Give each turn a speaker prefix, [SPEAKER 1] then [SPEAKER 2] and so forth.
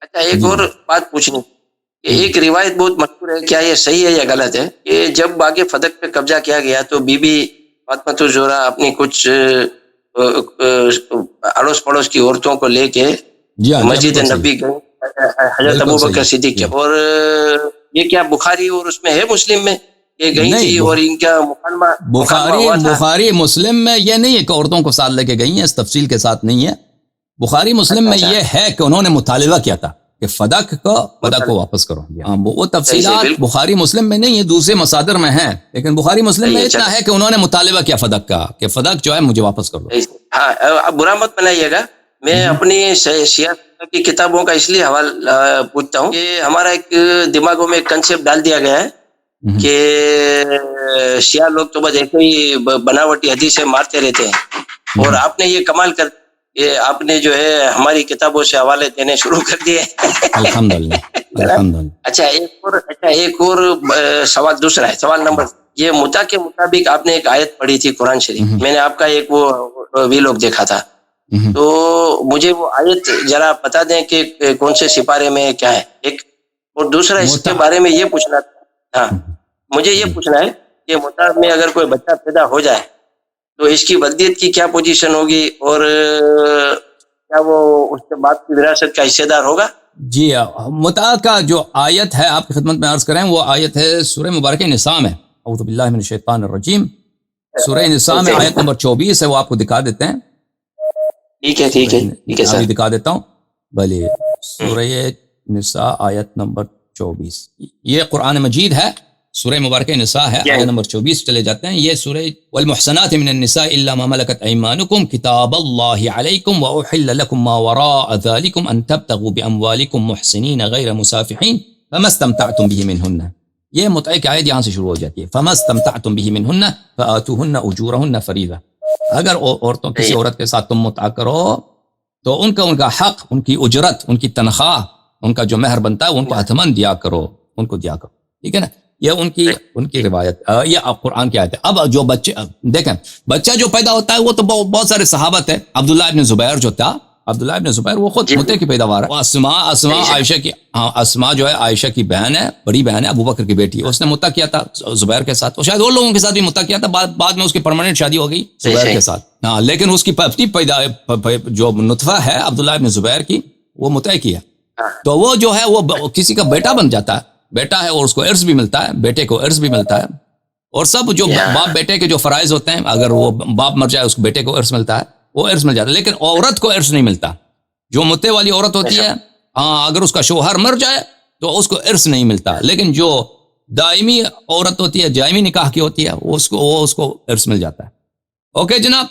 [SPEAKER 1] اچھا ایک
[SPEAKER 2] جی
[SPEAKER 1] اور بات پوچھنی کہ ایک روایت بہت مشہور ہے، کیا یہ صحیح ہے یا غلط ہے، کہ جب باغ فدق پہ قبضہ کیا گیا تو بی بی فاطمہ الزہرا اپنی کچھ اڑوس پڑوس کی عورتوں کو لے کے
[SPEAKER 2] جی ہاں جی
[SPEAKER 1] مسجد
[SPEAKER 2] بالکل صحیح،
[SPEAKER 1] نبی گئے، حضرت
[SPEAKER 2] بالکل صحیح
[SPEAKER 1] ابوبکر صدیق کے،
[SPEAKER 2] جی.
[SPEAKER 1] اور یہ کیا بخاری اور اس میں ہے مسلم میں یہ گئی
[SPEAKER 2] نہیں
[SPEAKER 1] تھی اور ان کا مکالمہ ہوا تھا؟
[SPEAKER 2] بخاری مسلم میں یہ نہیں ہے کہ عورتوں کو ساتھ لے کے گئی ہیں، اس تفصیل کے ساتھ نہیں ہے. بخاری مسلم
[SPEAKER 1] اچھا
[SPEAKER 2] میں
[SPEAKER 1] اچھا
[SPEAKER 2] یہ ہے کہ انہوں نے مطالبہ کیا تھا کہ فدق کو واپس کرو. وہ
[SPEAKER 1] صحیح صحیح
[SPEAKER 2] تفصیلات
[SPEAKER 1] بالکل
[SPEAKER 2] بخاری مسلم میں نہیں ہے، دوسرے مصادر میں ہیں، لیکن بخاری مسلم
[SPEAKER 1] صحیح
[SPEAKER 2] میں
[SPEAKER 1] ہے.
[SPEAKER 2] اتنا ہے
[SPEAKER 1] چلو
[SPEAKER 2] کہ انہوں نے مطالبہ کیا فدق کا کہ فدق جو ہے مجھے واپس کر دو.
[SPEAKER 1] ہاں اب برا مت بنائیے گا، میں اپنی سیاست کی کتابوں کا اس لیے حوالہ پوچھتا ہوں کہ ہمارا ایک دماغوں میں ایک کنسیپٹ ڈال دیا گیا ہے کہ شیعہ لوگ تو بس ایسے ہی بناوٹی حدیثیں مارتے رہتے ہیں، اور آپ نے یہ کمال کر یہ آپ نے جو ہے ہماری کتابوں سے حوالے دینے شروع کر دیے.
[SPEAKER 2] الحمدللہ الحمدللہ.
[SPEAKER 1] اچھا ایک اور سوال دوسرا ہے، سوال نمبر یہ متا کے مطابق آپ نے ایک آیت پڑھی تھی قرآن شریف، میں نے آپ کا ایک وہ ویلوگ دیکھا تھا، تو مجھے وہ آیت ذرا بتا دیں کہ کون سے سپارے میں کیا ہے ایک، اور دوسرا اس کے بارے میں یہ پوچھنا تھا، ہاں مجھے یہ پوچھنا ہے کہ متا میں اگر کوئی بچہ پیدا ہو جائے تو اس کی ولدیت کی کیا پوزیشن ہوگی، اور کیا وہ اس کے بعد کی وراثت کا حصے دار ہوگا؟
[SPEAKER 2] جی متع کا جو آیت ہے آپ کی خدمت میں عرض کریں، وہ آیت ہے سورہ مبارکہ نساء میں، اعوذ باللہ من الشیطان الرجیم، سورہ نساء میں آیت نمبر 24 ہے، وہ آپ کو دکھا دیتے ہیں.
[SPEAKER 1] ٹھیک ہے
[SPEAKER 2] ابھی
[SPEAKER 1] سر.
[SPEAKER 2] دکھا دیتا ہوں. بھلے سورہ نساء آیت نمبر 24، یہ قرآن مجید ہے، سورہ مبارکہ نساء ہے، آیت نمبر 24 چلے جاتے ہیں. یہ سورہ والمحصنات من النساء الا ما ملكت ايمانكم كتاب الله عليكم واحل لكم ما وراء ذلكم ان تبتغوا باموالكم محسنين غير مسافحين فما استمتعتم به منهن. یہ متع کی آیت یہاں سے شروع ہو جاتی ہے، فما استمتعتم به منهن فآتوهن اجورهن فریضہ. اگر عورتوں کسی عورت کے ساتھ تم متع کرو تو ان کا حق، ان کی اجرت، ان کی تنخواہ، ان کا جو مہر بنتا ہے ان کو حتماً دیا کرو، ان کو دیا کرو. ٹھیک ہے نا، یہ ان کی روایت، یہ قرآن کی آیت ہے. اب جو بچے دیکھیں، بچہ جو پیدا ہوتا ہے وہ تو بہت سارے صحابت ہے. عبداللہ ابن زبیر جو تھا، عبداللہ ابن زبیر وہ خود متے کی پیداوار ہے. اسماء عائشہ کی، اسماء جو ہے عائشہ کی بہن ہے، بڑی بہن ہے، ابو بکر کی بیٹی ہے، اس نے متا کیا تھا زبیر کے ساتھ، اور شاید وہ لوگوں کے ساتھ بھی متا کیا تھا، بعد میں اس کی پرماننٹ شادی ہو گئی زبیر کے ساتھ. ہاں لیکن اس کی اپنی جو نطفہ ہے عبداللہ ابن زبیر کی، وہ متا کی ہے. تو وہ جو ہے وہ کسی کا بیٹا بن جاتا ہے، بیٹا ہے، اور اس کو ارث بھی ملتا ہے، بیٹے کو ارث بھی ملتا ہے، اور سب جو باپ بیٹے کے جو فرائض ہوتے ہیں، اگر وہ باپ مر جائے اس کو بیٹے کو ارث ملتا ہے، وہ ارث مل جاتا ہے. لیکن عورت کو ارث نہیں ملتا. جو متے والی عورت ہوتی ہے، ہاں اگر اس کا شوہر مر جائے تو اس کو ارث نہیں ملتا. لیکن جو دائمی عورت ہوتی ہے، دائمی نکاح کی ہوتی ہے، اس کو ارث مل جاتا ہے. اوکے جناب.